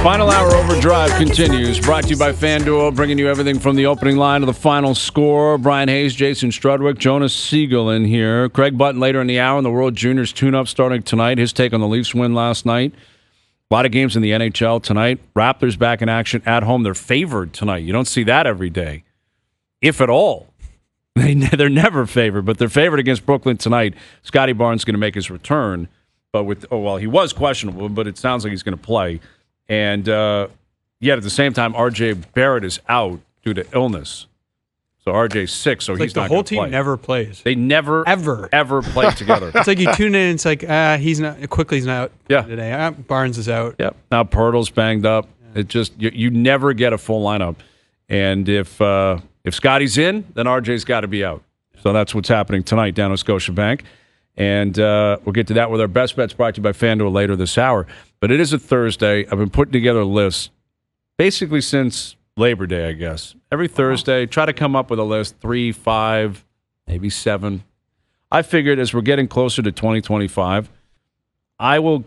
Final hour Overdrive continues. Brought to you by FanDuel, bringing you everything from the opening line to the final score. Bryan Hayes, Jason Strudwick, Jonas Siegel in here. Craig Button later in the hour in the World Juniors tune-up starting tonight. His take on the Leafs win last night. A lot of games in the NHL tonight. Raptors back in action at home. They're favored tonight. You don't see that every day, if at all. They're never favored, but they're favored against Brooklyn tonight. Scotty Barnes is going to make his return, but he was questionable, but it sounds like he's going to play. And yet at the same time, R.J. Barrett is out due to illness. So R.J.'s sick, so he's not going to play. The whole team never plays. They never, ever play together. It's like you tune in and it's like, he's not out today. Barnes is out. Yep. Now Pirtle's banged up. Yeah. It just, you never get a full lineup. And if Scotty's in, then R.J.'s got to be out. So that's what's happening tonight down at Scotiabank. And we'll get to that with our best bets brought to you by FanDuel later this hour. But it is a Thursday. I've been putting together a list basically since Labor Day, I guess. Every Thursday, try to come up with a list, 3, 5, maybe 7. I figured as we're getting closer to 2025, I will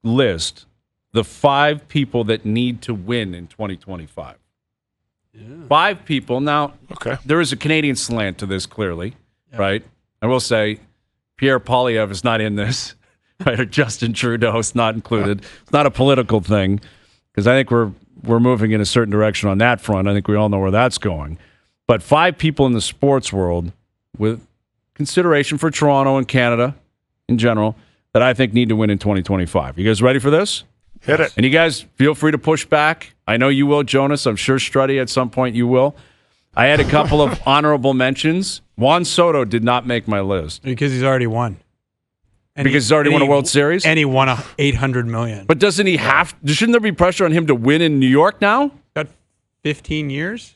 list the 5 people that need to win in 2025. Yeah. 5 people. Now, there is a Canadian slant to this, clearly, right? I will say Pierre Poilievre is not in this. Right, or Justin Trudeau is not included. It's not a political thing because I think we're moving in a certain direction on that front. I think we all know where that's going. But 5 people in the sports world with consideration for Toronto and Canada in general that I think need to win in 2025. You guys ready for this? Hit it. And you guys feel free to push back. I know you will, Jonas. I'm sure Struddy at some point you will. I had a couple of honorable mentions. Juan Soto did not make my list. Because he's already won. Because he's already won a World Series? And he won $800 million. But doesn't he have... Shouldn't there be pressure on him to win in New York now? Got 15 years?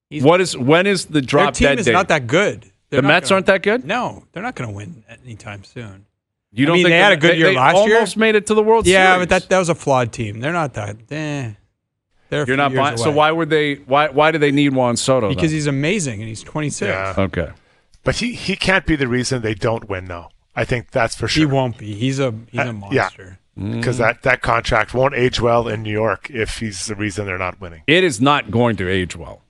When is the drop dead date? Their team is not that good. The Mets aren't that good? No, they're not going to win anytime soon. You don't think they had a good year last year? They almost made it to the World Series. Yeah, but that was a flawed team. They're not that... They're You're not buying, so why would they... Why do they need Juan Soto? Because he's amazing, and he's 26. Yeah. Okay. But he can't be the reason they don't win, though. I think that's for sure. He won't be. He's a monster. Because that contract won't age well in New York if he's the reason they're not winning. It is not going to age well.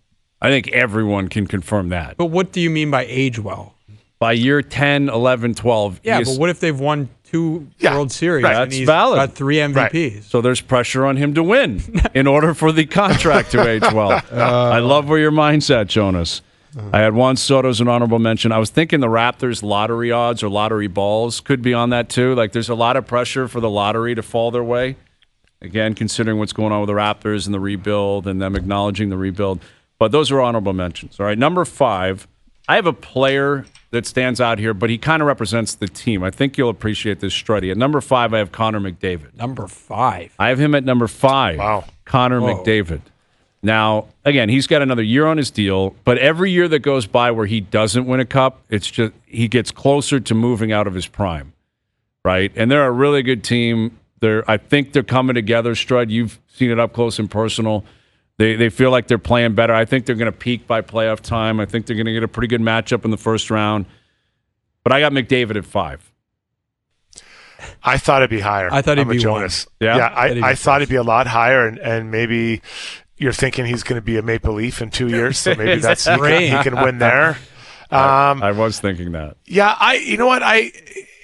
I think everyone can confirm that. But what do you mean by age well? By year 10, 11, 12. Yeah, but what if they've won 2 World Series and That's he's valid. got 3 MVPs? Right. So there's pressure on him to win in order for the contract to age well. I love where your mind's at, Jonas. I had Juan Soto as an honorable mention. I was thinking the Raptors' lottery odds or lottery balls could be on that too. Like there's a lot of pressure for the lottery to fall their way. Again, considering what's going on with the Raptors and the rebuild and them acknowledging the rebuild. But those are honorable mentions. All right, number 5. I have a player that stands out here, but he kind of represents the team. I think you'll appreciate this, Struddy. At number 5, I have Connor McDavid. Number 5? I have him at number 5. Wow. Connor McDavid. Now, again, he's got another year on his deal, but every year that goes by where he doesn't win a cup, it's just he gets closer to moving out of his prime, right? And they're a really good team. I think they're coming together, Strud. You've seen it up close and personal. They feel like they're playing better. I think they're going to peak by playoff time. I think they're going to get a pretty good matchup in the first round. But I got McDavid at 5. I thought it'd be higher. I thought he'd be Jonas. Yeah, I thought it'd be a lot higher, and maybe you're thinking he's going to be a Maple Leaf in 2 years, so maybe that's he can win there. I was thinking that. Yeah, you know what?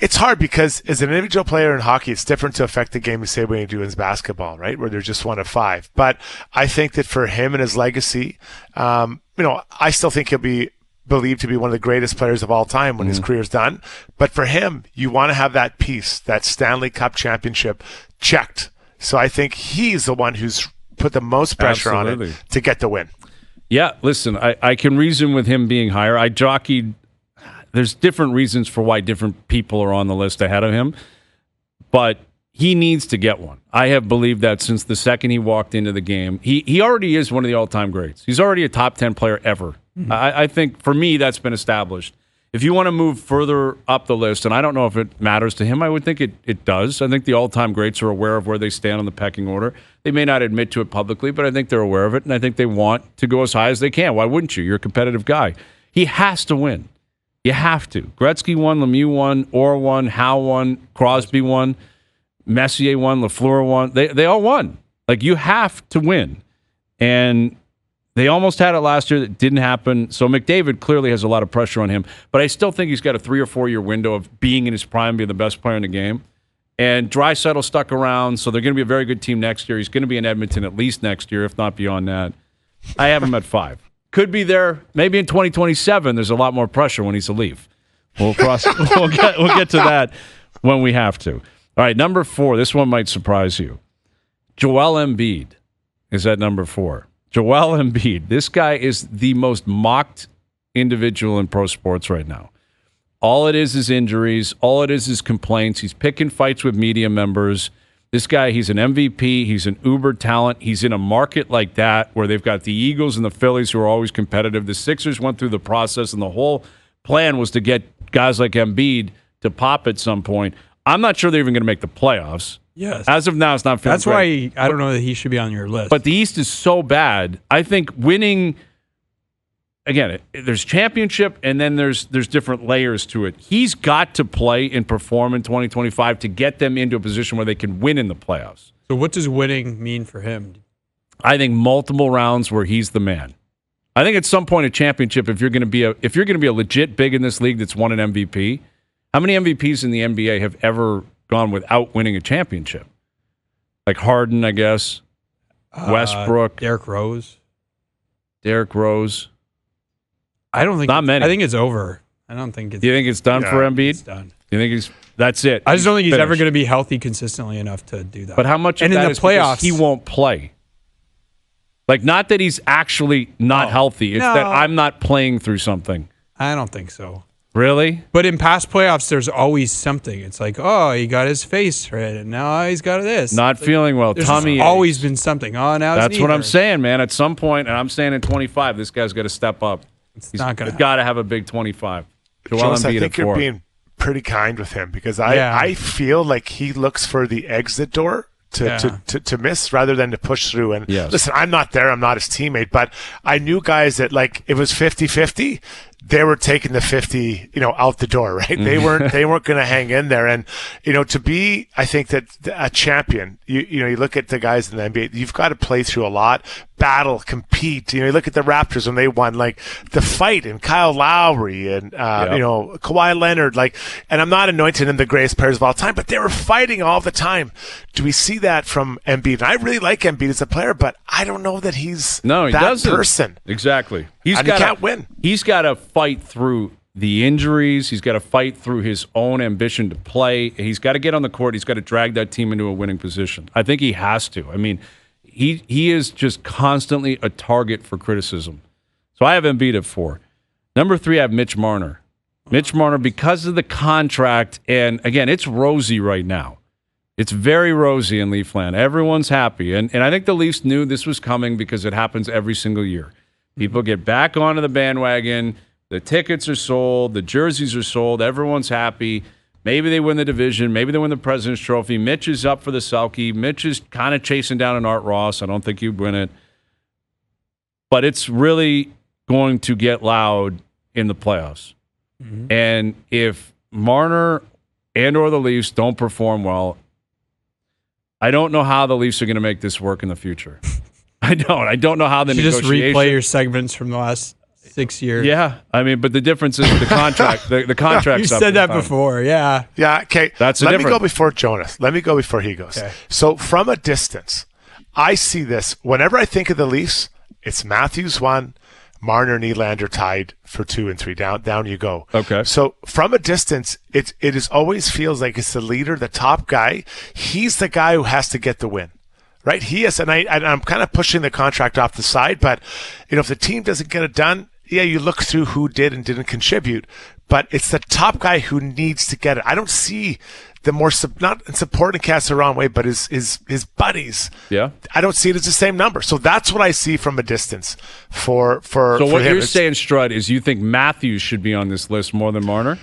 It's hard because as an individual player in hockey, it's different to affect the game the same way you do in basketball, right? Where there's just 1 of 5. But I think that for him and his legacy, I still think he'll be believed to be one of the greatest players of all time when his career's done. But for him, you want to have that piece, that Stanley Cup championship checked. So I think he's the one who's put the most pressure on it to get the win. Yeah, listen, I can reason with him being higher. I jockeyed. There's different reasons for why different people are on the list ahead of him, but he needs to get one. I have believed that since the second he walked into the game. He already is one of the all-time greats. He's already a top 10 player ever. Mm-hmm. I think, for me, that's been established. If you want to move further up the list, and I don't know if it matters to him, I would think it does. I think the all-time greats are aware of where they stand on the pecking order. They may not admit to it publicly, but I think they're aware of it, and I think they want to go as high as they can. Why wouldn't you? You're a competitive guy. He has to win. You have to. Gretzky won, Lemieux won, Orr won, Howe won, Crosby won. Messier won, Lafleur won. They all won. Like, you have to win. And they almost had it last year. That didn't happen. So McDavid clearly has a lot of pressure on him. But I still think he's got a 3 or 4 year window of being in his prime, being the best player in the game. And Draisaitl stuck around, so they're going to be a very good team next year. He's going to be in Edmonton at least next year, if not beyond that. I have him at 5. Could be there. Maybe in 2027, there's a lot more pressure when he's a Leaf. We'll get to that when we have to. All right, number 4. This one might surprise you. Joel Embiid is at number 4. Joel Embiid. This guy is the most mocked individual in pro sports right now. All it is injuries. All it is complaints. He's picking fights with media members. This guy, he's an MVP. He's an uber talent. He's in a market like that where they've got the Eagles and the Phillies who are always competitive. The Sixers went through the process, and the whole plan was to get guys like Embiid to pop at some point. I'm not sure they're even going to make the playoffs. Yes. As of now, it's not feeling That's great. Why I don't know that he should be on your list. But the East is so bad. I think winning, again, there's championship and then there's different layers to it. He's got to play and perform in 2025 to get them into a position where they can win in the playoffs. So what does winning mean for him? I think multiple rounds where he's the man. I think at some point a championship, if you're going to be a legit big in this league that's won an MVP, how many MVPs in the NBA have ever gone without winning a championship? Like Harden, I guess. Westbrook. Derrick Rose. I don't think not many. I think it's over. I don't think it's. Do you think it's done for Embiid? It's done. You think that's it? I just don't think he's ever going to be healthy consistently enough to do that. But how much of that is because he won't play? Like, not that he's actually not healthy. It's that I'm not playing through something. I don't think so. Really? But in past playoffs, there's always something. It's like, oh, he got his face right, and now he's got this. Not feeling well. Tummy always been something. Oh, now that's what I'm saying, man. At some point, and I'm saying in 25, this guy's got to step up. He's not going to. Got to have a big 25. Jonas, I think you're being pretty kind with him because I feel like he looks for the exit door to miss rather than to push through. And listen, I'm not there. I'm not his teammate, but I knew guys that, like, it was 50-50. They were taking the 50, out the door, right? Mm-hmm. They weren't going to hang in there. And, to be, I think that a champion, you look at the guys in the NBA, you've got to play through a lot, battle, compete. You look at the Raptors when they won, like the fight, and Kyle Lowry and, Kawhi Leonard, and I'm not anointing them the greatest players of all time, but they were fighting all the time. Do we see that from Embiid? And I really like Embiid as a player, but I don't know that he's that person. Exactly. He can't win. He's got to fight through the injuries. He's got to fight through his own ambition to play. He's got to get on the court. He's got to drag that team into a winning position. I think he has to. I mean, he is just constantly a target for criticism. So I have Embiid at 4. Number 3, I have Mitch Marner. Mitch Marner, because of the contract, and again, it's rosy right now. It's very rosy in Leafland. Everyone's happy. And I think the Leafs knew this was coming because it happens every single year. People get back onto the bandwagon. The tickets are sold. The jerseys are sold. Everyone's happy. Maybe they win the division. Maybe they win the President's Trophy. Mitch is up for the Selke. Mitch is kind of chasing down an Art Ross. I don't think he'd win it. But it's really going to get loud in the playoffs. Mm-hmm. And if Marner and or the Leafs don't perform well, I don't know how the Leafs are going to make this work in the future. I don't know how the negotiation. Just replay your segments from the last 6 years. Yeah, I mean, but the difference is the contract. The contract. You said that before, yeah. Yeah, okay. Let me go before Jonas. Let me go before he goes. Okay. So from a distance, I see this. Whenever I think of the Leafs, it's Matthews 1, Marner, Nylander tied for 2 and 3. Down you go. Okay. So from a distance, it is always feels like it's the leader, the top guy. He's the guy who has to get the win. Right? He is, and I'm kind of pushing the contract off the side, but if the team doesn't get it done, you look through who did and didn't contribute, but it's the top guy who needs to get it. I don't see the more not supporting cast the wrong way, but his buddies. Yeah, I don't see it as the same number. So that's what I see from a distance for. So what him. You're saying, Strud, is you think Matthews should be on this list more than Marner?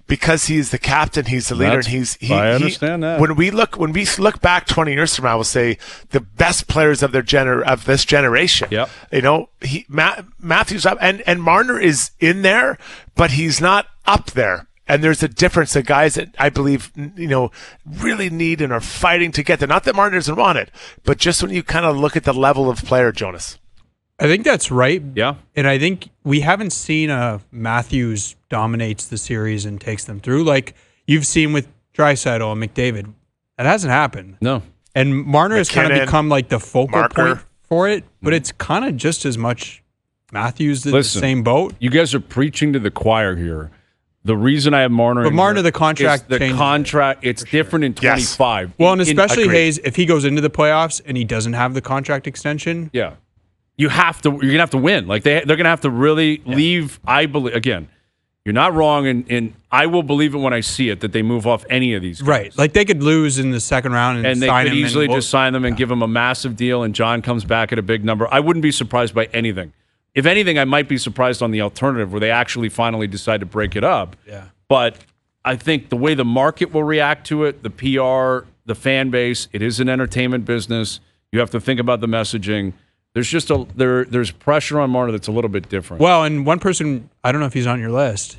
Because he's the captain, he's the leader, and I understand that. When we look back 20 years from now, we'll say the best players of this generation. Yep. Matthews up, and Marner is in there, but he's not up there And there's a difference. The guys that I believe, really need and are fighting to get there. Not that Marner doesn't want it, but just when you kind of look at the level of player, Jonas. I think that's right. Yeah. And I think we haven't seen Matthews dominates the series and takes them through like you've seen with Draisaitl and McDavid. That hasn't happened. No. And Marner has kind of McKinnon, become like the focal Marker. point for it, but it's kind of just as much Matthews in Listen, the same boat. You guys are preaching to the choir here. The reason I have Marner, But Marner, the contract the changes contract, it's different in 25. Well, and especially agreed. Hayes, if he goes into the playoffs and he doesn't have the contract extension. Yeah. You're gonna have to win. Like they're gonna have to really leave. I believe again. You're not wrong, and I will believe it when I see it that they move off any of these guys. Right. Like they could lose in the second round and they sign could him easily and just sign them and give them a massive deal, and John comes back at a big number. I wouldn't be surprised by anything. If anything, I might be surprised on the alternative where they actually finally decide to break it up. Yeah. But I think the way the market will react to it, the PR, the fan base, it is an entertainment business. You have to think about the messaging. There's just there's pressure on Marner that's a little bit different. Well, and one person, I don't know if he's on your list,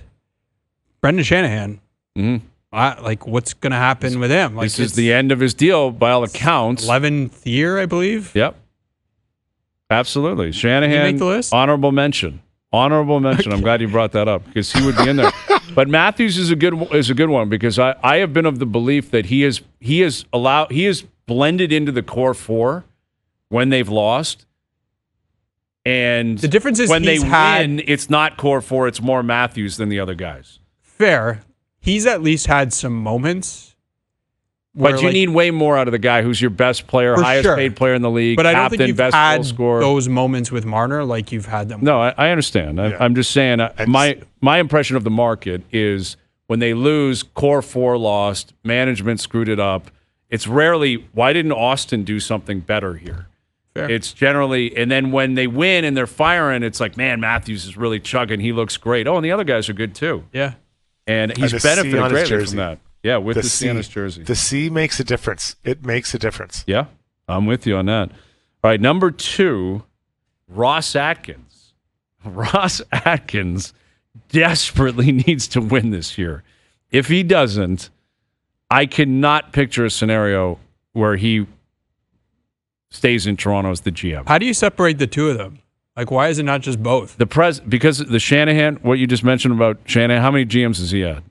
Brendan Shanahan. Mm-hmm. What's going to happen with him? This is the end of his deal by all accounts. 11th year, I believe. Yep. Absolutely. Shanahan, make the list? honorable mention. Honorable mention. I'm glad you brought that up because he would be in there. But Matthews is a good one because I have been of the belief that he is blended into the core four when they've lost. And the difference is when they win, it's not core four, it's more Matthews than the other guys. Fair. He's at least had some moments. But you need way more out of the guy who's your best player, highest paid player in the league, but I don't captain, think you've best had goal scorer. Those moments with Marner like you've had them. No, I understand. I'm just saying my impression of the market is when they lose, core four lost, management screwed it up. It's rarely, why didn't Auston do something better here? Fair. It's generally, and then when they win and they're firing, it's like, man, Matthews is really chugging. He looks great. Oh, and the other guys are good too. Yeah. And he's benefited greatly from that. Yeah, with the C on his jersey. The C makes a difference. It makes a difference. Yeah, I'm with you on that. All right, number 2, Ross Atkins. Ross Atkins desperately needs to win this year. If he doesn't, I cannot picture a scenario where he stays in Toronto as the GM. How do you separate the two of them? Like, why is it not just both? Because the Shanahan, what you just mentioned about Shanahan, how many GMs has he had?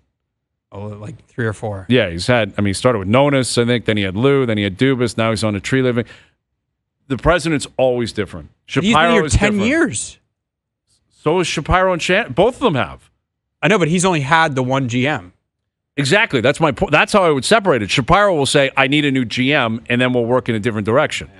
Oh, like 3 or 4. Yeah, he started with Jonas, I think, then he had Lou, then he had Dubas, now he's on a tree living. The president's always different. He's been here 10 years. So is Shapiro and Shanahan. Both of them have. I know, but he's only had the one GM. Exactly. That's my point. That's how I would separate it. Shapiro will say, I need a new GM, and then we'll work in a different direction.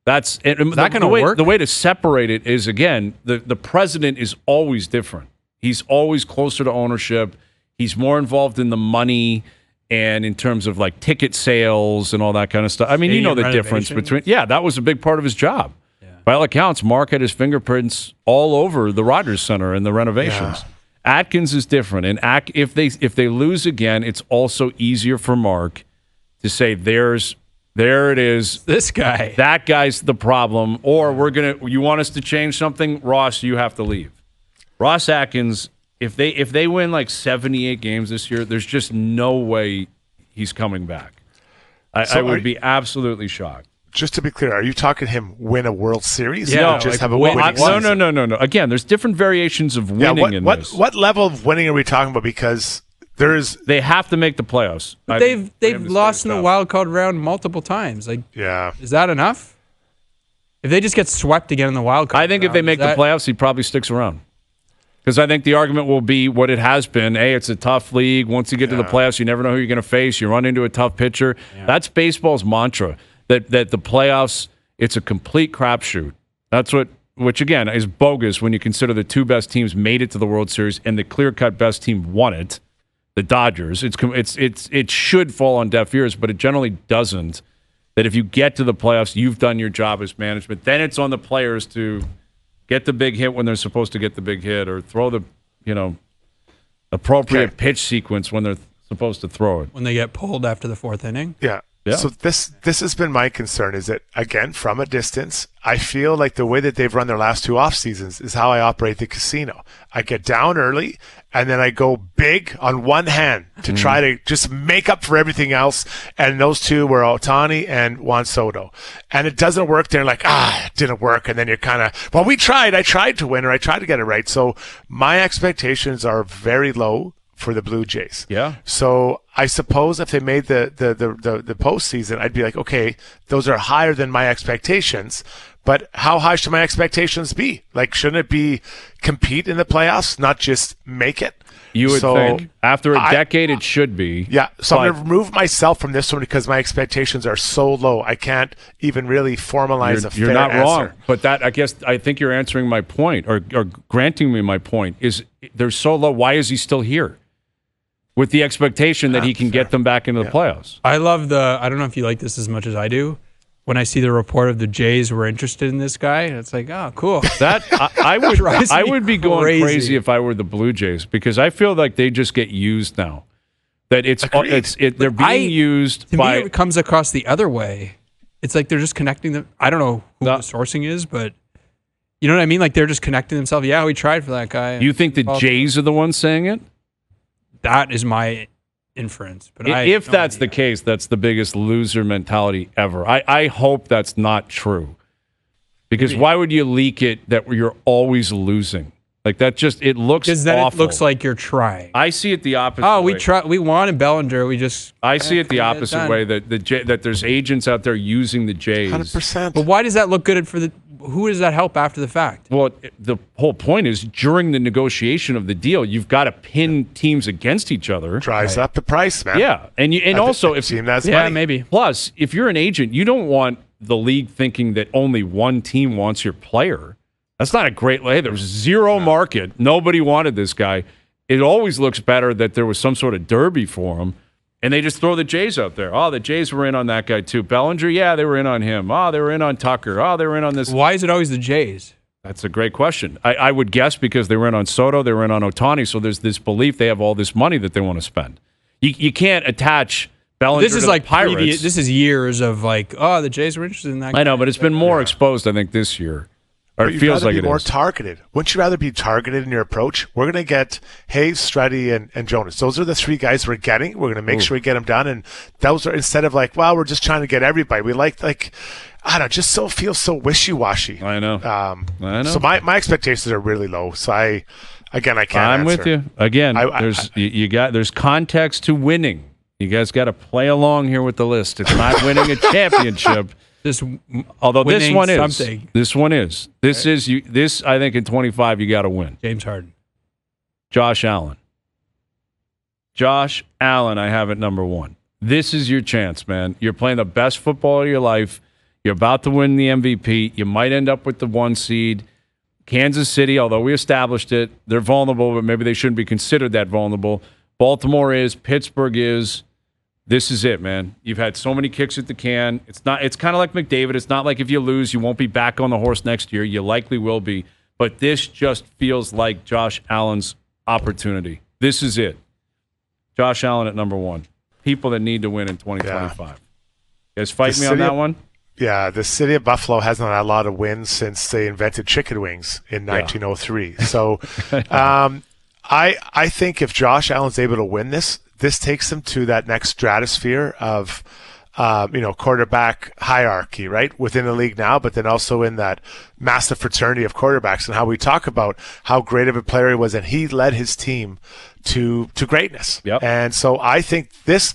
That's that going to work? The way to separate it is, again, the president is always different. He's always closer to ownership. He's more involved in the money and in terms of like ticket sales and all that kind of stuff. I mean, you know the difference between, that was a big part of his job. Yeah. By all accounts, Mark had his fingerprints all over the Rogers Center and the renovations. Yeah. Atkins is different. And if they lose again, it's also easier for Mark to say, there it is. This guy. That guy's the problem. Or you want us to change something? Ross, you have to leave. Ross Atkins, if they win like 78 games this year, there's just no way he's coming back. I would be absolutely shocked. Just to be clear, are you talking him win a World Series? Yeah, just like have a winning season? No. Again, there's different variations of winning in this. What level of winning are we talking about? Because they have to make the playoffs. They've lost in the wild card round multiple times. Is that enough? If they just get swept again in the wild card, I think if they make the playoffs, he probably sticks around. Because I think the argument will be what it has been. Hey, it's a tough league. Once you get to the playoffs, you never know who you're going to face. You run into a tough pitcher. Yeah. That's baseball's mantra. That the playoffs, it's a complete crapshoot. That's which again is bogus when you consider the 2 best teams made it to the World Series and the clear-cut best team won it, the Dodgers. It should fall on deaf ears, but it generally doesn't. That if you get to the playoffs, you've done your job as management. Then it's on the players to get the big hit when they're supposed to get the big hit, or throw the appropriate pitch sequence when they're supposed to throw it. When they get pulled after the 4th inning? Yeah. Yeah. So this has been my concern, is that, again, from a distance, I feel like the way that they've run their last 2 off seasons is how I operate the casino. I get down early, and then I go big on one hand to try to just make up for everything else. And those 2 were Ohtani and Juan Soto. And it doesn't work. They're like, it didn't work. And then you're kind of, well, we tried. I tried to win, or I tried to get it right. So my expectations are very low for the Blue Jays. Yeah. So I suppose if they made the postseason, I'd be like, okay, those are higher than my expectations. But how high should my expectations be? Like, shouldn't it be compete in the playoffs, not just make it? You would think. After a decade, it should be. Yeah. So I'm going to remove myself from this one because my expectations are so low. I can't even really formalize a fair You're not answer. wrong. But I think you're answering my point, or granting me my point, is they're so low. Why is he still here? With the expectation that he can get them back into the playoffs. I love I don't know if you like this as much as I do. When I see the report of the Jays were interested in this guy, it's like, oh, cool. That I would be going crazy if I were the Blue Jays, because I feel like they just get used now. That they're being used to by. me, it comes across the other way. It's like they're just connecting them. I don't know who the sourcing is, but you know what I mean? Like they're just connecting themselves. Yeah, we tried for that guy. You think the Jays are the ones saying it? That is my inference. But if that's the case, that's the biggest loser mentality ever. I hope that's not true. Because why would you leak it that you're always losing? Like that it looks because then awful. It looks like you're trying. I see it the opposite way. We wanted Bellinger. I see it the opposite way, that there's agents out there using the Jays. 100%. But why does that look good for who does that help after the fact? Well, the whole point is during the negotiation of the deal, you've got to pin teams against each other. Drives up the price, man. Yeah, and also if team has money. Yeah, maybe. Plus, if you're an agent, you don't want the league thinking that only one team wants your player. That's not a great way. There was zero market. Nobody wanted this guy. It always looks better that there was some sort of derby for him. And they just throw the Jays out there. Oh, the Jays were in on that guy too. Bellinger, yeah, they were in on him. Oh, they were in on Tucker. Oh, they were in on this. Why is it always the Jays? That's a great question. I would guess because they were in on Soto, they were in on Ohtani, so there's this belief they have all this money that they want to spend. You can't attach Bellinger to the Pirates. This is years of like, oh, the Jays were interested in that guy. I know, but it's been more exposed, I think, this year. Or it feels like it is. More targeted. Wouldn't you rather be targeted in your approach? We're going to get Hayes, Struddy, and Jonas. Those are the 3 guys we're getting. We're going to make sure we get them done. And those are, instead of like, well, we're just trying to get everybody. We like I don't know, just feels so wishy-washy. I know. I know. So my expectations are really low. So I can't I'm answer. with you. Again, there's context to winning. You guys got to play along here with the list. It's not winning a championship. Although this one is. Something. This one is. This is you. This, I think, in 25 you got to win. James Harden. Josh Allen. Josh Allen, I have at number 1. This is your chance, man. You're playing the best football of your life. You're about to win the MVP. You might end up with the 1 seed. Kansas City, although we established it, they're vulnerable, but maybe they shouldn't be considered that vulnerable. Baltimore is. Pittsburgh is. This is it, man. You've had so many kicks at the can. It's kind of like McDavid. It's not like if you lose, you won't be back on the horse next year. You likely will be. But this just feels like Josh Allen's opportunity. This is it. Josh Allen at number 1. People that need to win in 2025. You guys fight me on that one? Yeah, the city of Buffalo hasn't had a lot of wins since they invented chicken wings in 1903. So I think if Josh Allen's able to win this takes them to that next stratosphere of, quarterback hierarchy, right? Within the league now, but then also in that massive fraternity of quarterbacks, and how we talk about how great of a player he was, and he led his team to greatness. Yep. And so I think this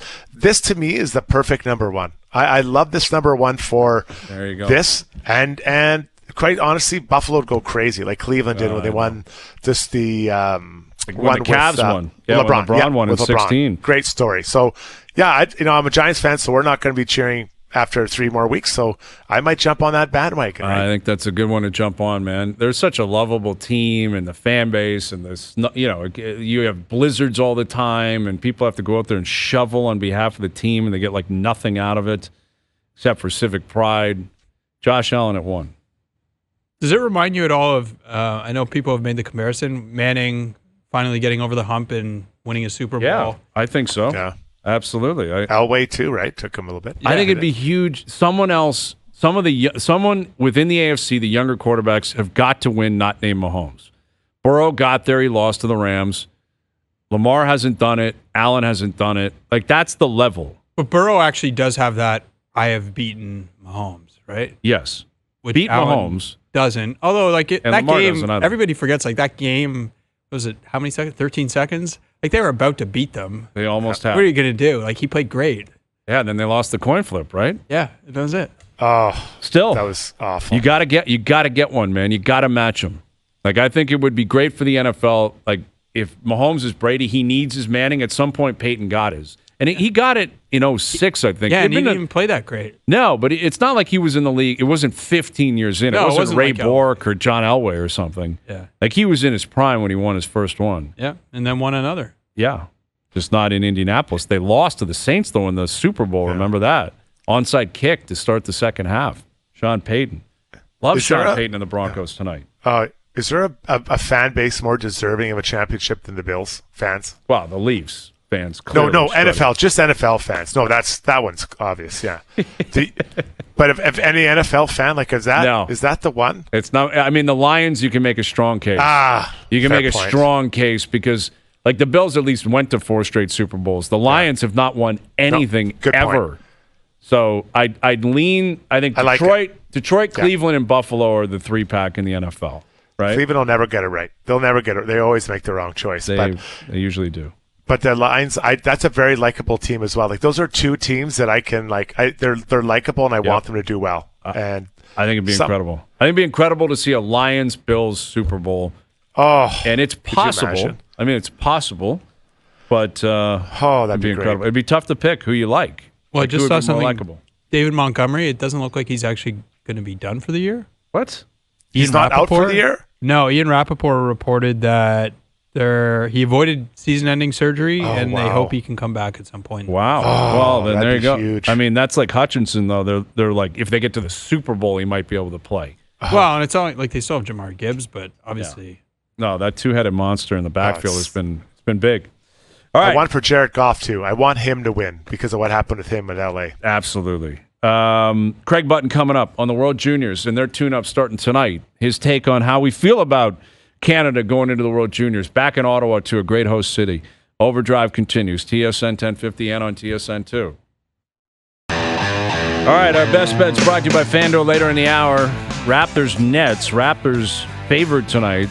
to me is the perfect number 1. I love this number 1 for this, and quite honestly, Buffalo would go crazy like Cleveland did when they won just the when the Cavs won. Yeah, LeBron won in 16. Great story. So, yeah, I'm a Giants fan, so we're not going to be cheering after 3 more weeks. So I might jump on that bandwagon. Right? I think that's a good one to jump on, man. There's such a lovable team and the fan base, and this, you have blizzards all the time, and people have to go out there and shovel on behalf of the team, and they get like nothing out of it except for civic pride. Josh Allen at 1. Does it remind you at all of? I know people have made the comparison. Manning finally getting over the hump and winning a Super Bowl. Yeah, I think so. Yeah. Absolutely. Elway too, right? Took him a little bit. I think it'd be huge. Someone else, someone within the AFC, the younger quarterbacks have got to win, not named Mahomes. Burrow got there. He lost to the Rams. Lamar hasn't done it. Allen hasn't done it. Like, that's the level. But Burrow actually does have that I have beaten Mahomes, right? Yes. Which Beat Allen Mahomes. doesn't. Although, like, that Lamar game, doesn't either. everybody forgets, like, that game, was it how many seconds? 13 seconds? Like, they were about to beat them. They almost have. What are you going to do? Like, he played great. Yeah, then they lost the coin flip, right? Yeah, that was it. Oh, Still, that was awful. you gotta get one, man. You gotta match them. Like, I think it would be great for the NFL. Like, if Mahomes is Brady, he needs his Manning. At some point, Peyton got his, and he got it in 2006, I think. Yeah, and he didn't even play that great. No, but it's not like he was in the league. It wasn't 15 years in. No, it wasn't Ray like Bork or John Elway or something. Yeah. Like, he was in his prime when he won his first one. Yeah, and then won another. Yeah. Just not in Indianapolis. They lost to the Saints, though, in the Super Bowl. Yeah. Remember that? Onside kick to start the second half. Sean Payton. Love Sean Payton and the Broncos tonight. Is there a fan base more deserving of a championship than the Bills fans? Well, the Leafs fans. No, struggling. NFL, just NFL fans. No, that one's obvious. Yeah, but if any NFL fan, like, is that the one? It's not. I mean, the Lions, you can make a strong case. You can make a strong case because, like, the Bills at least went to 4 straight Super Bowls. The Lions have not won anything ever. Point. So I'd lean. I think Detroit, Cleveland, and Buffalo are the 3-pack in the NFL. Right? Cleveland will never get it right. They'll never get it. They always make the wrong choice. They usually do. But the Lions, that's a very likable team as well. Like, those are two teams that I can like. They're likable, and I want them to do well. And I think it'd be incredible. I think it'd be incredible to see a Lions-Bills Super Bowl. Oh, and it's possible. I mean, it's possible, but that'd be incredible. Great. It'd be tough to pick who you like. Well, I just saw something. Likable. David Montgomery. It doesn't look like he's actually going to be done for the year. What? He's not out for the year? No, Ian Rappaport reported that he avoided season-ending surgery, and they hope he can come back at some point. Wow. Well, then there you go. Huge. I mean, that's like Hutchinson, though. They're like, if they get to the Super Bowl, he might be able to play. Well, and it's all like they still have Jamar Gibbs, but obviously. Yeah. No, that two-headed monster in the backfield has been big. All right. I want for Jared Goff, too. I want him to win because of what happened with him in L.A. Absolutely. Craig Button coming up on the World Juniors and their tune-up starting tonight. His take on how we feel about Canada going into the World Juniors. Back in Ottawa to a great host city. OverDrive continues. TSN 1050 and on TSN 2. All right, our best bets brought to you by FanDuel later in the hour. Raptors Nets. Raptors favored tonight.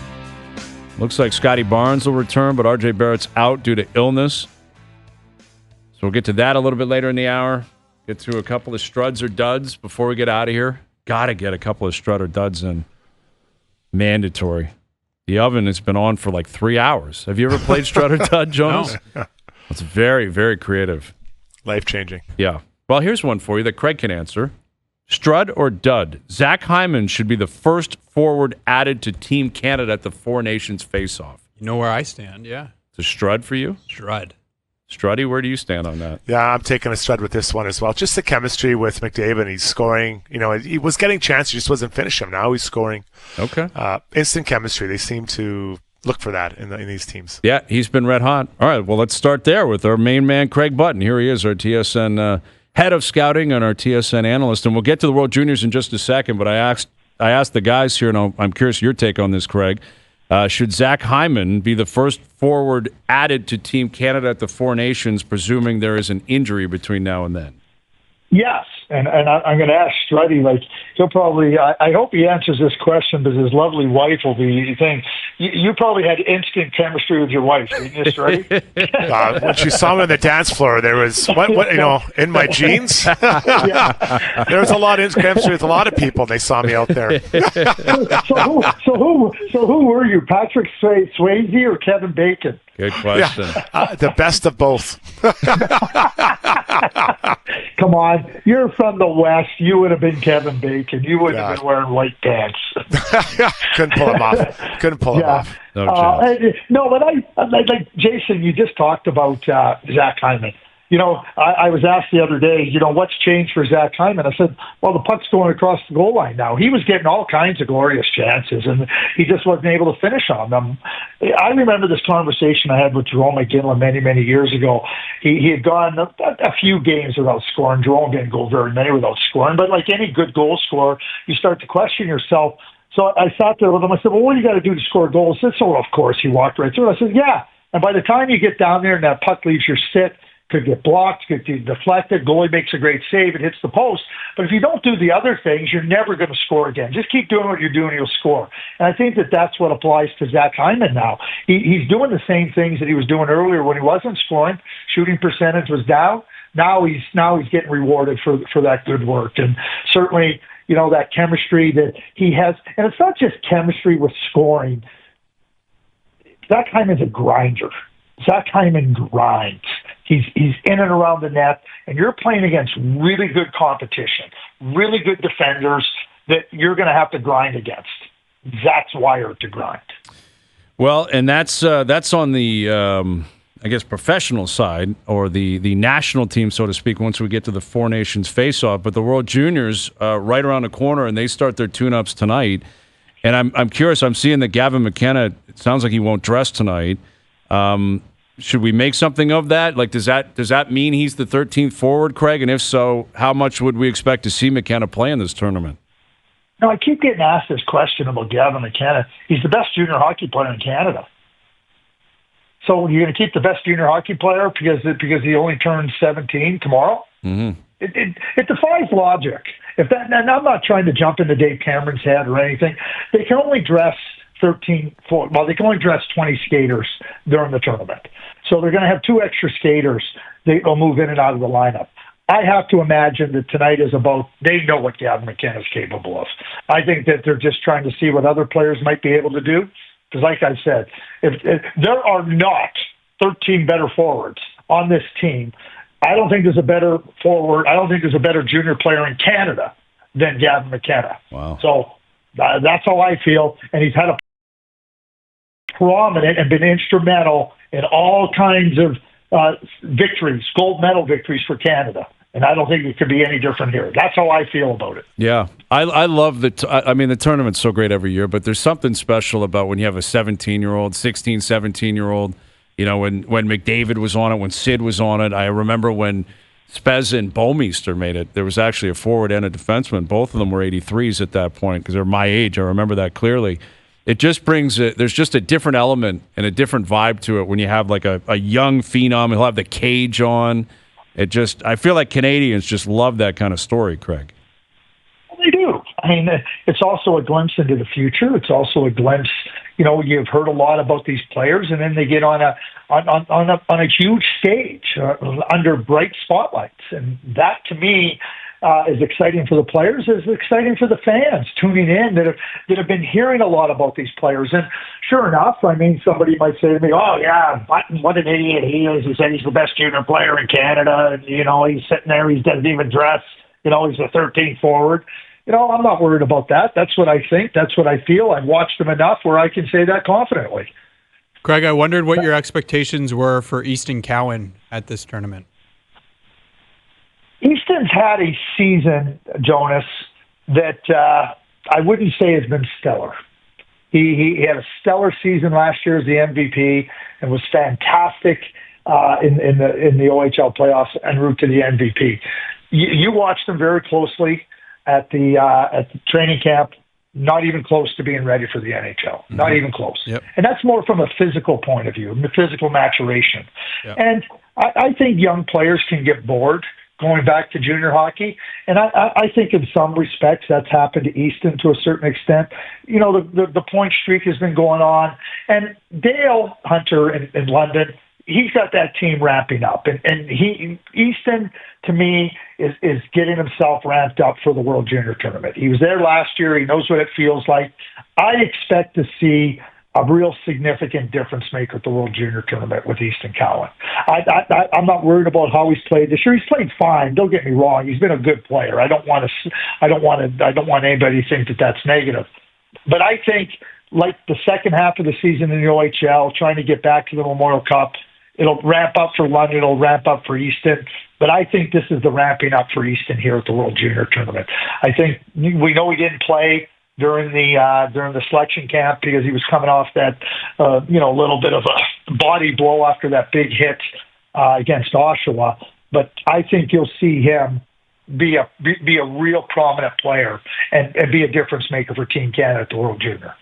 Looks like Scotty Barnes will return, but RJ Barrett's out due to illness. So we'll get to that a little bit later in the hour. Get to a couple of struds or duds before we get out of here. Got to get a couple of strut or duds in. Mandatory. The oven has been on for like 3 hours. Have you ever played strut or dud, Jonas? No. It's very, very creative. Life-changing. Yeah. Well, here's one for you that Craig can answer. Strud or dud? Zach Hyman should be the first forward added to Team Canada at the Four Nations face-off. You know where I stand, yeah. It's a strud for you? Strud. Struddy, where do you stand on that? Yeah, I'm taking a strud with this one as well. Just the chemistry with McDavid. He's scoring. You know, he was getting chances, he just wasn't finishing. Now he's scoring. Okay. Instant chemistry. They seem to look for that in these teams. Yeah, he's been red hot. All right, well, let's start there with our main man, Craig Button. Here he is, our TSN head of scouting and our TSN analyst. And we'll get to the World Juniors in just a second, but I asked the guys here, and I'm curious your take on this, Craig. Should Zach Hyman be the first forward added to Team Canada at the Four Nations, presuming there is an injury between now and then? Yes, and I'm going to ask Struddy, like, he'll probably, I hope he answers this question because his lovely wife will be saying, you probably had instant chemistry with your wife, didn't you, Struddy? When she saw me on the dance floor, there was, in my jeans? There was a lot of instant chemistry with a lot of people. They saw me out there. So who were you, Patrick Swayze or Kevin Bacon? Good question. Yeah, the best of both. Come on, you're from the West. You would have been Kevin Bacon. You wouldn't have been wearing white pants. Couldn't pull him off. No, but I like Jason. You just talked about Zach Hyman, I was asked the other day, what's changed for Zach Hyman? I said, well, the puck's going across the goal line now. He was getting all kinds of glorious chances, and he just wasn't able to finish on them. I remember this conversation I had with Jerome McGinley many, many years ago. He had gone a few games without scoring. Jerome didn't go very many without scoring, but like any good goal scorer, you start to question yourself. So I sat there with him. I said, well, what do you got to do to score goals? He said, so, of course, he walked right through it. I said, yeah. And by the time you get down there and that puck leaves your stick, could get blocked, could get deflected, goalie makes a great save, it hits the post. But if you don't do the other things, you're never going to score again. Just keep doing what you're doing, you'll score. And I think that's what applies to Zach Hyman now. He's doing the same things that he was doing earlier when he wasn't scoring. Shooting percentage was down. Now he's getting rewarded for that good work. And certainly, that chemistry that he has. And it's not just chemistry with scoring. Zach Hyman's a grinder. Zach Hyman grinds. He's in and around the net, and you're playing against really good competition, really good defenders that you're going to have to grind against. Zach's wired to grind. Well, and that's on the professional side, or the national team, so to speak. Once we get to the Four Nations face-off, but the World Juniors right around the corner, and they start their tune-ups tonight. And I'm curious. I'm seeing that Gavin McKenna. It sounds like he won't dress tonight. Should we make something of that? Like, does that mean he's the 13th forward, Craig? And if so, how much would we expect to see McKenna play in this tournament? No, I keep getting asked this question about Gavin McKenna. He's the best junior hockey player in Canada. So you're going to keep the best junior hockey player because he only turned 17 tomorrow? Mm-hmm. It defies logic. And I'm not trying to jump into Dave Cameron's head or anything. They can only dress 13 forward. Well, they can only dress 20 skaters during the tournament. So they're going to have 2 extra skaters. They'll move in and out of the lineup. I have to imagine that tonight is they know what Gavin McKenna is capable of. I think that they're just trying to see what other players might be able to do. Because like I said, if there are not 13 better forwards on this team, I don't think there's a better forward. I don't think there's a better junior player in Canada than Gavin McKenna. Wow. So that's how I feel. And he's had a prominent and been instrumental in all kinds of victories, gold medal victories for Canada. And I don't think it could be any different here. That's how I feel about it. Yeah. I love the tournament's so great every year, but there's something special about when you have a 17-year-old, 16, 17-year-old, when McDavid was on it, when Sid was on it. I remember when Spez and Bouwmeester made it. There was actually a forward and a defenseman. Both of them were 83s at that point because they're my age. I remember that clearly. It just brings there's just a different element and a different vibe to it when you have like a young phenom. He'll have the cage on. I feel like Canadians just love that kind of story, Craig. Well, they do. I mean, it's also a glimpse into the future. It's also a glimpse. You've heard a lot about these players, and then they get on a huge stage under bright spotlights, and that to me is exciting for the players. Is exciting for the fans tuning in that have been hearing a lot about these players. And sure enough, I mean, somebody might say to me, "Oh yeah, what an idiot he is! He said he's the best junior player in Canada, and he's sitting there, he doesn't even dress. He's a 13th forward." I'm not worried about that. That's what I think. That's what I feel. I've watched him enough where I can say that confidently. Craig, I wondered what your expectations were for Easton Cowan at this tournament. Easton's had a season, Jonas, that I wouldn't say has been stellar. He had a stellar season last year as the MVP and was fantastic in the OHL playoffs en route to the MVP. You watched him very closely at the training camp. Not even close to being ready for the NHL. Mm-hmm. Not even close. Yep. And that's more from a physical point of view, the physical maturation. Yep. And I think young players can get bored going back to junior hockey. And I think in some respects that's happened to Easton to a certain extent. The point streak has been going on. And Dale Hunter in London, he's got that team ramping up. And Easton, to me, is getting himself ramped up for the World Junior Tournament. He was there last year. He knows what it feels like. I expect to see a real significant difference maker at the World Junior Tournament with Easton Cowan. I'm not worried about how he's played this year. He's played fine. Don't get me wrong. He's been a good player. I don't want anybody to think that that's negative. But I think, like the second half of the season in the OHL, trying to get back to the Memorial Cup, It'll ramp up for London. It'll ramp up for Easton. But I think this is the ramping up for Easton here at the World Junior Tournament. I think we know he didn't play during the selection camp because he was coming off that little bit of a body blow after that big hit against Oshawa. But I think you'll see him be a real prominent player and be a difference maker for Team Canada at the World Junior.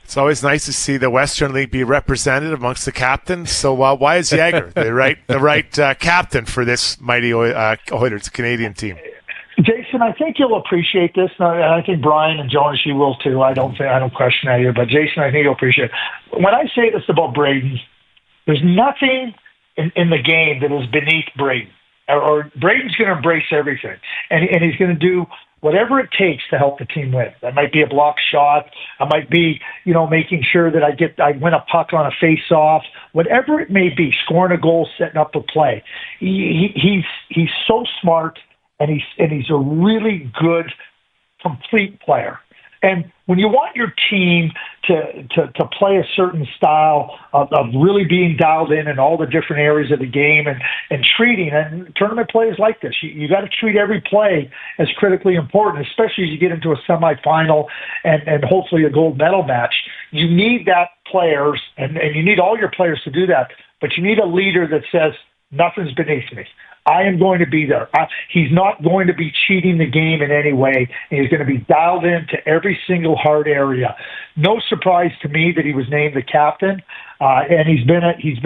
It's always nice to see the Western League be represented amongst the captains. So why is Yager the right captain for this mighty Oilers Canadian team? Jason, I think you'll appreciate this, and I think Bryan and Jonas, you will too. I don't question that here, but Jason, I think you'll appreciate it. When I say this about Brayden, there's nothing in the game that is beneath Brayden. Or Brayden's going to embrace everything, and he's going to do whatever it takes to help the team win. That might be a block shot. I might be, making sure that I win a puck on a face-off. Whatever it may be, scoring a goal, setting up a play. He's so smart, and he's a really good, complete player. And when you want your team to play a certain style of really being dialed in all the different areas of the game and treating, and tournament play is like this. You got to treat every play as critically important, especially as you get into a semifinal and hopefully a gold medal match. You need that players, and you need all your players to do that, but you need a leader that says, nothing's beneath me. I am going to be there. He's not going to be cheating the game in any way. He's going to be dialed into every single hard area. No surprise to me that he was named the captain, and he's been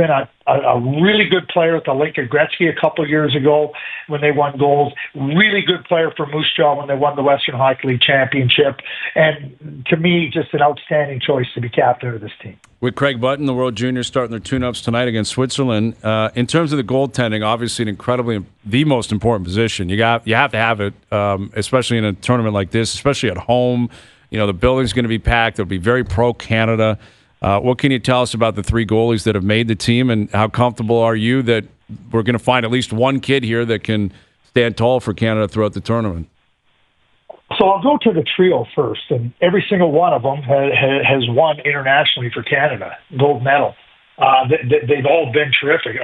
a really good player at the Lincoln Gretzky a couple of years ago when they won gold. Really good player for Moose Jaw when they won the Western Hockey League championship, and to me, just an outstanding choice to be captain of this team. With Craig Button, the World Juniors starting their tune-ups tonight against Switzerland. In terms of the goaltending, obviously the most important position. You have to have it, especially in a tournament like this, especially at home. The building's going to be packed. It'll be very pro-Canada. What can you tell us about the three goalies that have made the team, and how comfortable are you that we're going to find at least one kid here that can stand tall for Canada throughout the tournament? So I'll go to the trio first, and every single one of them has won internationally for Canada, gold medal. They've all been terrific.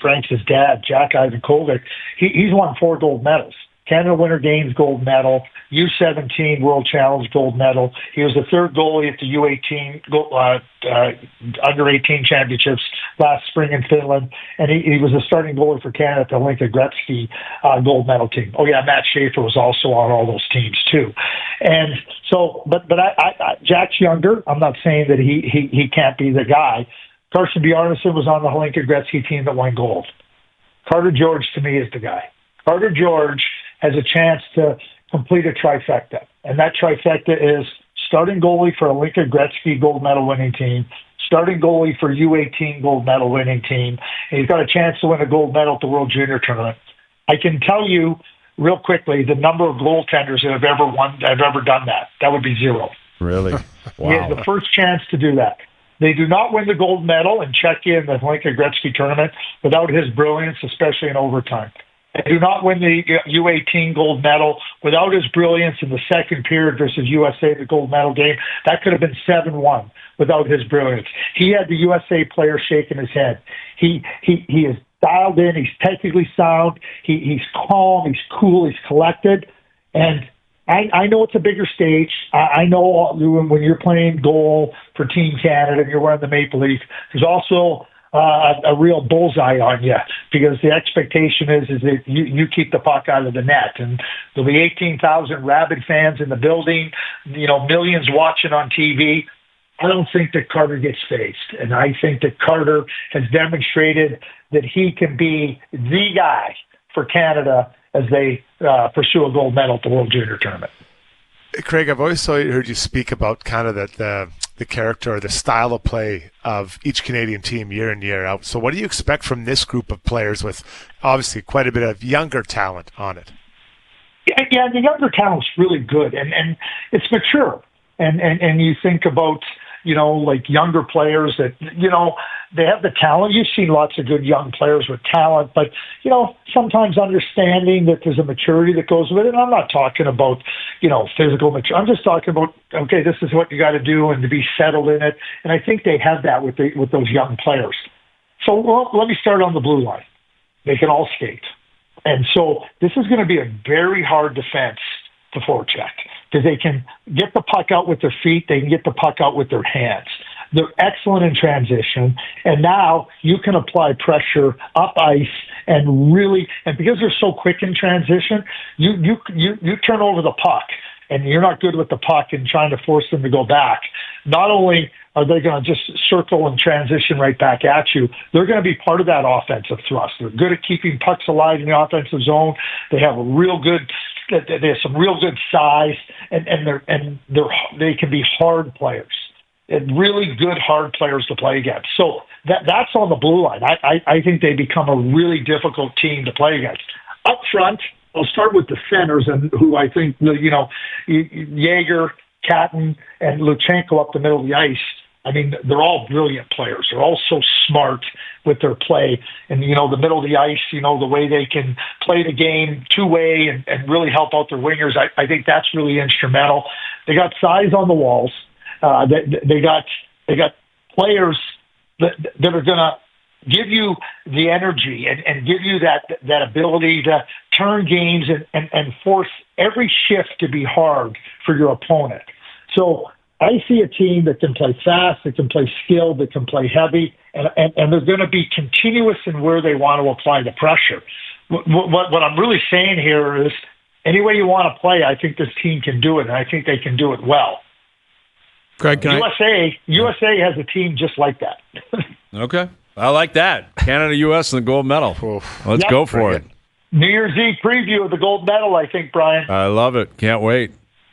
Frank's his dad, Jack Ivankovic, he's won 4 gold medals. Canada Winter Games gold medal, U17 World Challenge gold medal. He was the third goalie at the U18 under 18 championships last spring in Finland, and he was a starting goalie for Canada at the Lincoln Gretzky gold medal team. Oh yeah, Matt Schaefer was also on all those teams too. And so, but Jack's younger. I'm not saying that he can't be the guy. Carson Bjarnason was on the Lincoln Gretzky team that won gold. Carter George to me is the guy. Carter George has a chance to complete a trifecta. And that trifecta is starting goalie for a Lincoln Gretzky gold medal winning team, starting goalie for U18 gold medal winning team, and he's got a chance to win a gold medal at the World Junior Tournament. I can tell you real quickly the number of goaltenders that have ever done that. That would be 0. Really? Wow. He has the first chance to do that. They do not win the gold medal and check in the Lincoln Gretzky tournament without his brilliance, especially in overtime. They do not win the U18 gold medal without his brilliance in the second period versus USA, the gold medal game. That could have been 7-1 without his brilliance. He had the USA player shaking his head. He is dialed in. He's technically sound. He's calm. He's cool. He's collected. And I know it's a bigger stage. I know when you're playing goal for Team Canada and you're wearing the Maple Leaf, there's also a real bullseye on you, because the expectation is that you keep the puck out of the net, and there'll be 18,000 rabid fans in the building, millions watching on TV. I don't think that Carter gets faced, and I think that Carter has demonstrated that he can be the guy for Canada as they pursue a gold medal at the World Junior Tournament. Craig, I've always heard you speak about kind of the character or the style of play of each Canadian team year in, year out. So what do you expect from this group of players with obviously quite a bit of younger talent on it? Yeah, the younger talent's really good, and it's mature. And you think about, like younger players that, they have the talent. You've seen lots of good young players with talent, but, sometimes understanding that there's a maturity that goes with it. And I'm not talking about, physical maturity. I'm just talking about, okay, this is what you got to do and to be settled in it. And I think they have that with those young players. So let me start on the blue line. They can all skate. And so this is going to be a very hard defense to forecheck because they can get the puck out with their feet. They can get the puck out with their hands. They're excellent in transition. And now you can apply pressure up ice and because they're so quick in transition, you turn over the puck and you're not good with the puck and trying to force them to go back. Not only are they going to just circle and transition right back at you, they're going to be part of that offensive thrust. They're good at keeping pucks alive in the offensive zone. They have they have some real good size, and they can be hard players, and really good hard players to play against. So that's on the blue line. I think they become a really difficult team to play against. Up front, I'll start with the centers, and who I think, Yager, Catton, and Luchenko up the middle of the ice. I mean, they're all brilliant players. They're all so smart with their play. And, the middle of the ice, the way they can play the game two-way and really help out their wingers, I think that's really instrumental. They got size on the walls. They got players that are going to give you the energy and give you that ability to turn games and force every shift to be hard for your opponent. So I see a team that can play fast, that can play skilled, that can play heavy, and they're going to be continuous in where they want to apply the pressure. What I'm really saying here is any way you want to play, I think this team can do it, and I think they can do it well. Craig, USA has a team just like that. Okay. I like that. Canada, U.S., and the gold medal. Let's go for it. New Year's Eve preview of the gold medal, I think, Brian. I love it. Can't wait.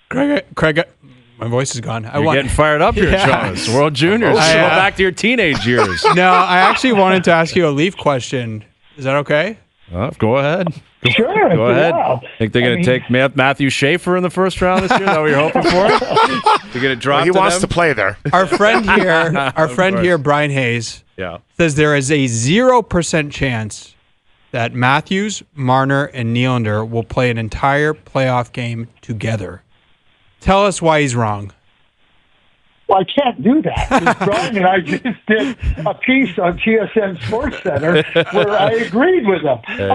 Craig, my voice is gone. You're getting fired up here, Jonas. World Juniors. Go back to your teenage years. No, I actually wanted to ask you a Leaf question. Is that okay? Go ahead. Sure. Go ahead. Yeah. Think they're going to take Matthew Schaefer in the first round this year? Is that what you're hoping for? You're going to drop he wants to play there. Our friend here, Bryan Hayes, says there is a 0% chance that Matthews, Marner, and Nylander will play an entire playoff game together. Tell us why he's wrong. Well, I can't do that. Brian and I just did a piece on TSN Sports Center where I agreed with him. Hey.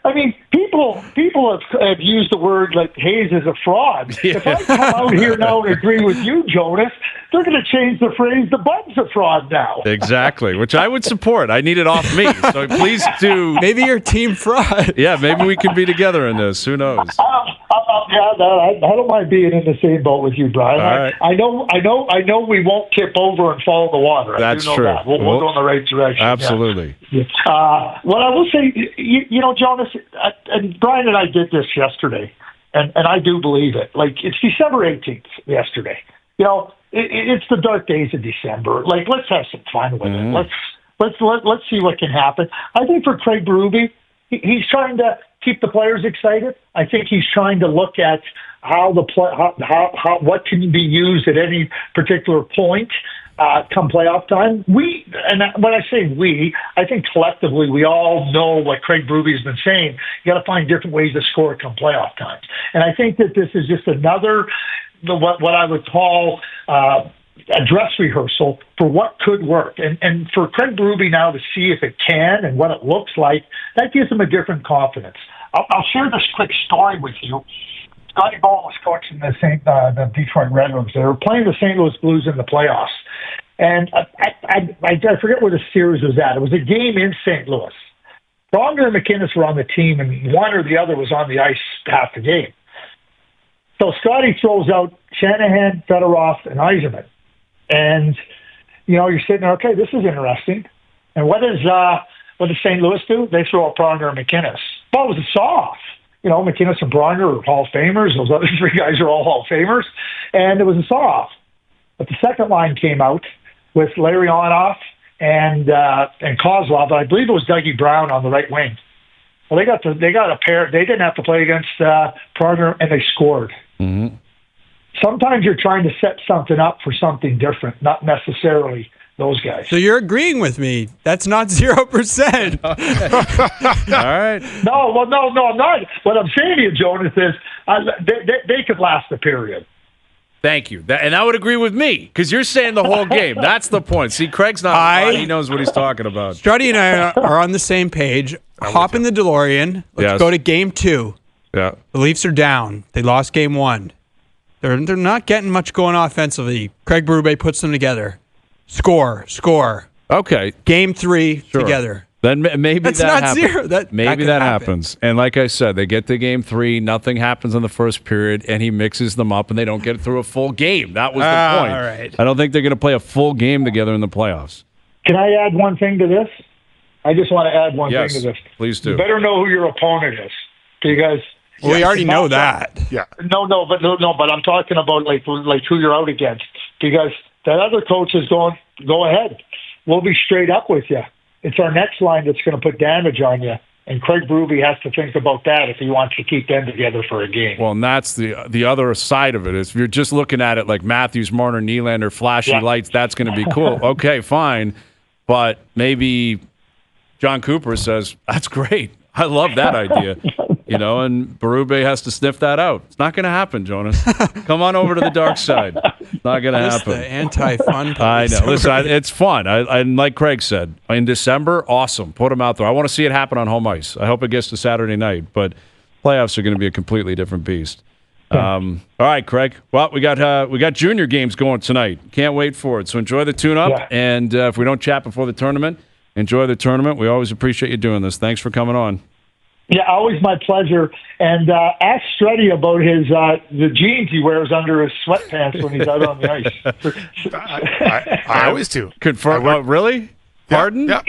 I mean, people have used the word like Hayes is a fraud. Yeah. If I come out here now and agree with you, Jonas, they're going to change the phrase "the Bud's a fraud" now. Exactly, which I would support. I need it off me, so please do. Maybe you're team fraud. Yeah, maybe we can be together in this. Who knows? I don't mind being in the same boat with you, Brian. Right. I know we won't tip over and fall in the water. That's true. That. We'll go in the right direction. Absolutely. Yeah. What I will say, Jonas, and Brian and I did this yesterday, and I do believe it. Like, it's December 18th yesterday. It's the dark days of December. Like, let's have some fun with it. Let's see what can happen. I think for Craig Berube, he's trying to keep the players excited. I think he's trying to look at how what can be used at any particular point come playoff time. When I say we, I think collectively we all know what Craig Berube has been saying. You got to find different ways to score come playoff time. And I think that this is just another what I would call a dress rehearsal for what could work. And for Craig Berube now to see if it can and what it looks like, that gives him a different confidence. I'll share this quick story with you. Scotty Ball was coaching the Detroit Red Wings. They were playing the St. Louis Blues in the playoffs. And I forget where the series was at. It was a game in St. Louis. Pronger and McKenna were on the team, and one or the other was on the ice half the game. So Scotty throws out Shanahan, Fedorov, and Yzerman. And, you're sitting there, okay, this is interesting. And what does St. Louis do? They throw out Pronger and McKenna. Well, it was a soft. McKinnis and Pronger are Hall of Famers. Those other three guys are all Hall of Famers. And it was a soft. But the second line came out with Larry Onoff and Kozlov, but I believe it was Dougie Brown on the right wing. Well, they got a pair. They didn't have to play against Pronger, and they scored. Mm-hmm. Sometimes you're trying to set something up for something different, not necessarily those guys. So you're agreeing with me. That's not 0%. All right. No, I'm not. What I'm saying to you, Jonas, is they could last the period. Thank you. And I would agree with me, because you're saying the whole game. That's the point. See, Craig's not he knows what he's talking about. Struddy and I are on the same page. Hop in the DeLorean. Let's go to game 2. Yeah. The Leafs are down. They lost game 1. They're not getting much going offensively. Craig Berube puts them together. Score. Okay. Game 3 together. Then maybe that's that not happens. zero. Maybe that happens. And like I said, they get to game 3, nothing happens in the first period, and he mixes them up, and they don't get through a full game. That was the point. All right. I don't think they're going to play a full game together in the playoffs. Can I add one thing to this? I just want to add one thing to this. Please do. You better know who your opponent is, because we already know that. Yeah. No, but I'm talking about like who you're out against, because that other coach is going, go ahead. We'll be straight up with you. It's our next line that's going to put damage on you. And Craig Berube has to think about that if he wants to keep them together for a game. Well, and that's the other side of it. Is if you're just looking at it like Matthews, Marner, Nylander, flashy lights, that's going to be cool. Okay, fine. But maybe John Cooper says, that's great. I love that idea. And Berube has to sniff that out. It's not going to happen, Jonas. Come on over to the dark side. It's not going to happen. The anti-fun. I know. Listen, it's fun. I like Craig said, in December, awesome. Put them out there. I want to see it happen on home ice. I hope it gets to Saturday night, but playoffs are going to be a completely different beast. All right, Craig. Well, we got junior games going tonight. Can't wait for it. So enjoy the tune-up, and if we don't chat before the tournament, enjoy the tournament. We always appreciate you doing this. Thanks for coming on. Yeah, always my pleasure. And ask Struddy about the jeans he wears under his sweatpants when he's out on the ice. I always do. Confirm? Really? Pardon? Yeah,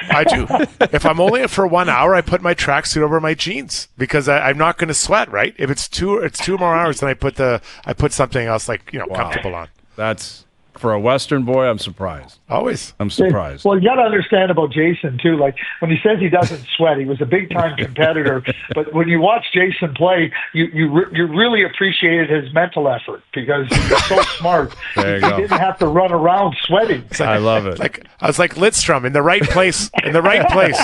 I do. If I'm only in for 1 hour, I put my tracksuit over my jeans because I'm not going to sweat. Right? If it's two more hours, then I put something else comfortable on. That's. For a Western boy, I'm surprised. Always. I'm surprised. Well, you got to understand about Jason, too. Like, when he says he doesn't sweat, he was a big-time competitor. But when you watch Jason play, you really appreciated his mental effort because he was so smart. He didn't have to run around sweating. I love it. I was like Lidstrom, in the right place. In the right place.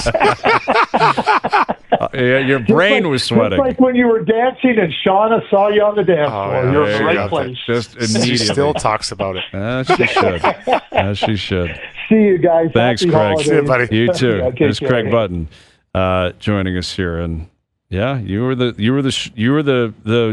Your brain was sweating. Just like when you were dancing and Shauna saw you on the dance floor. You're in the right place. Just immediately. She still talks about it. She should. She should. See you guys. Thanks, Happy Craig. holidays. See you, buddy. You too. Yeah, There's Craig Button joining us here, and you were the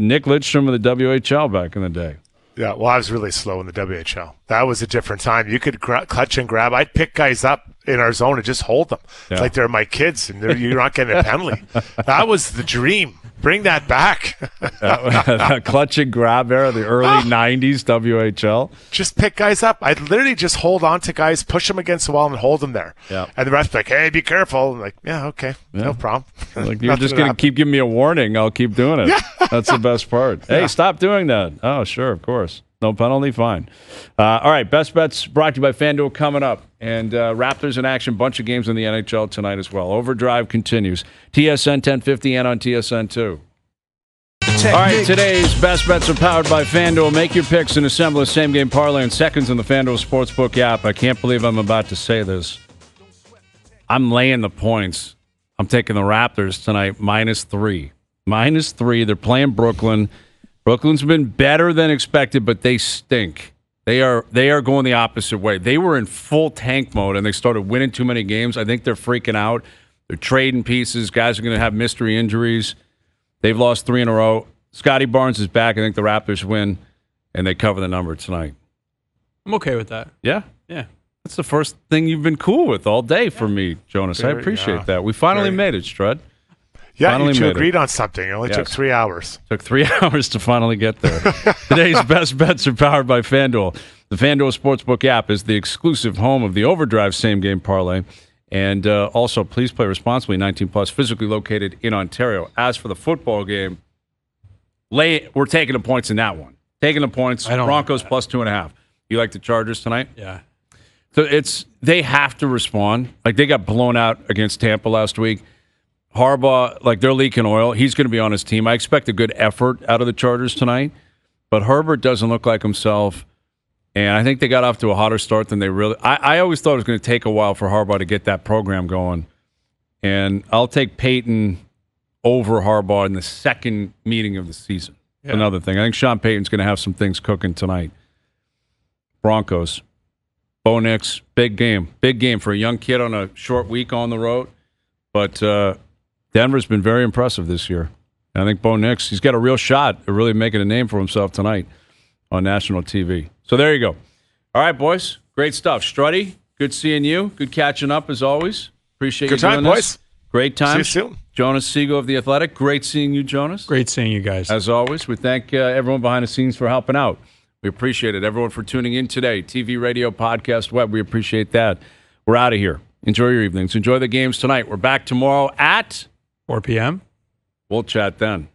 Nick Lidstrom of the WHL back in the day. Yeah, well, I was really slow in the WHL. That was a different time. You could clutch and grab. I'd pick guys up in our zone and just hold them. Yeah. It's like they're my kids, and you're not getting a penalty. That was the dream. Bring that back. That clutch and grab era, the early 90s WHL. Just pick guys up. I'd literally just hold on to guys, push them against the wall, and hold them there. Yeah. And the rest like, hey, be careful. I'm like, yeah, okay, no problem. Like, you're just going to keep giving me a warning. I'll keep doing it. Yeah. That's the best part. Hey, stop doing that. Oh, sure, of course. No penalty, fine. All right, Best Bets brought to you by FanDuel coming up. And Raptors in action, bunch of games in the NHL tonight as well. OverDrive continues. TSN 1050 and on TSN 2. All right, today's Best Bets are powered by FanDuel. Make your picks and assemble a same-game parlay in seconds in the FanDuel Sportsbook app. I can't believe I'm about to say this. I'm laying the points. I'm taking the Raptors tonight, -3. -3. They're playing Brooklyn. Brooklyn's been better than expected, but they stink. They are going the opposite way. They were in full tank mode, and they started winning too many games. I think they're freaking out. They're trading pieces. Guys are going to have mystery injuries. They've lost 3 in a row. Scotty Barnes is back. I think the Raptors win, and they cover the number tonight. I'm okay with that. Yeah? Yeah. That's the first thing you've been cool with all day for me, Jonas. I appreciate that. We finally made it, Strud. Yeah, you two agreed on something. It only took 3 hours. Took 3 hours to finally get there. Today's Best Bets are powered by FanDuel. The FanDuel Sportsbook app is the exclusive home of the OverDrive same-game parlay. And also, please play responsibly, 19+, physically located in Ontario. As for the football game, we're taking the points in that one. Taking the points, Broncos plus 2.5. You like the Chargers tonight? Yeah. So they have to respond. Like, they got blown out against Tampa last week. Harbaugh, like, they're leaking oil. He's going to be on his team. I expect a good effort out of the Chargers tonight. But Herbert doesn't look like himself. And I think they got off to a hotter start than they really. I always thought it was going to take a while for Harbaugh to get that program going. And I'll take Peyton over Harbaugh in the second meeting of the season. Yeah. Another thing. I think Sean Payton's going to have some things cooking tonight. Broncos. Bo Nix, big game. Big game for a young kid on a short week on the road. But Denver's been very impressive this year. And I think Bo Nix, he's got a real shot at really making a name for himself tonight on national TV. So there you go. All right, boys. Great stuff. Struddy, good seeing you. Good catching up as always. Appreciate you doing this. Boys. Great time. See you soon. Jonas Siegel of The Athletic. Great seeing you, Jonas. Great seeing you guys. As always, we thank everyone behind the scenes for helping out. We appreciate it. Everyone for tuning in today. TV, radio, podcast, web. We appreciate that. We're out of here. Enjoy your evenings. Enjoy the games tonight. We're back tomorrow at 4 p.m. We'll chat then.